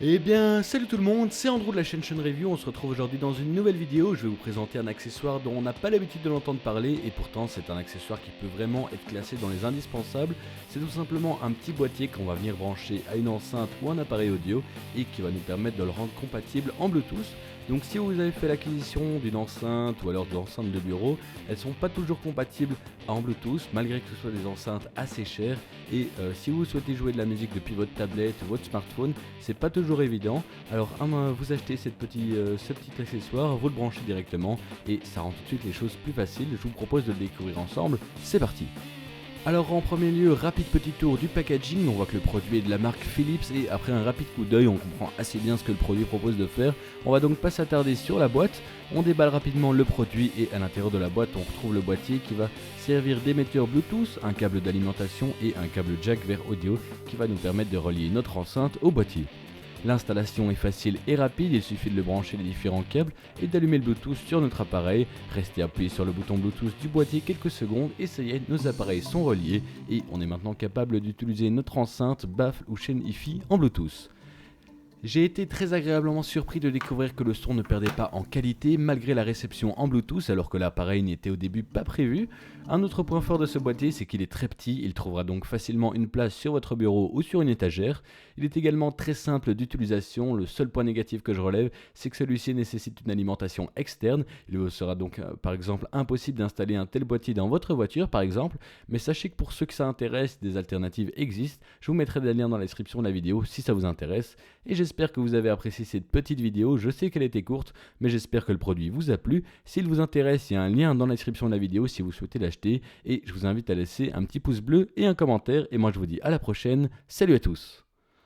Eh bien, salut tout le monde, c'est Andrew de la chaîne Sean Review. On se retrouve aujourd'hui dans une nouvelle vidéo. Je vais vous présenter un accessoire dont on n'a pas l'habitude de l'entendre parler, et pourtant c'est un accessoire qui peut vraiment être classé dans les indispensables. C'est tout simplement un petit boîtier qu'on va venir brancher à une enceinte ou un appareil audio et qui va nous permettre de le rendre compatible en Bluetooth. Donc si vous avez fait l'acquisition d'une enceinte ou alors d'enceintes de bureau, elles ne sont pas toujours compatibles en Bluetooth malgré que ce soit des enceintes assez chères. Et si vous souhaitez jouer de la musique depuis votre tablette ou votre smartphone, c'est pas toujours évident. Alors vous achetez ce petit accessoire, vous le branchez directement et ça rend tout de suite les choses plus faciles. Je vous propose de le découvrir ensemble. C'est parti. Alors en premier lieu, rapide petit tour du packaging. On voit que le produit est de la marque Philips et après un rapide coup d'œil, on comprend assez bien ce que le produit propose de faire. On va donc pas s'attarder sur la boîte. On déballe rapidement le produit et à l'intérieur de la boîte, on retrouve le boîtier qui va servir d'émetteur Bluetooth, un câble d'alimentation et un câble jack vers audio qui va nous permettre de relier notre enceinte au boîtier. L'installation est facile et rapide, il suffit de le brancher les différents câbles et d'allumer le Bluetooth sur notre appareil. Restez appuyé sur le bouton Bluetooth du boîtier quelques secondes et ça y est, nos appareils sont reliés et on est maintenant capable d'utiliser notre enceinte, baffle ou chaîne Hi-Fi en Bluetooth. J'ai été très agréablement surpris de découvrir que le son ne perdait pas en qualité malgré la réception en Bluetooth alors que l'appareil n'était au début pas prévu. Un autre point fort de ce boîtier, c'est qu'il est très petit, il trouvera donc facilement une place sur votre bureau ou sur une étagère. Il est également très simple d'utilisation, le seul point négatif que je relève, c'est que celui-ci nécessite une alimentation externe. Il vous sera donc par exemple impossible d'installer un tel boîtier dans votre voiture par exemple, mais sachez que pour ceux que ça intéresse, des alternatives existent. Je vous mettrai des liens dans la description de la vidéo si ça vous intéresse. Et j'espère que vous avez apprécié cette petite vidéo, je sais qu'elle était courte, mais j'espère que le produit vous a plu. S'il vous intéresse, il y a un lien dans la description de la vidéo si vous souhaitez l'acheter, et je vous invite à laisser un petit pouce bleu et un commentaire, et moi je vous dis à la prochaine, salut à tous.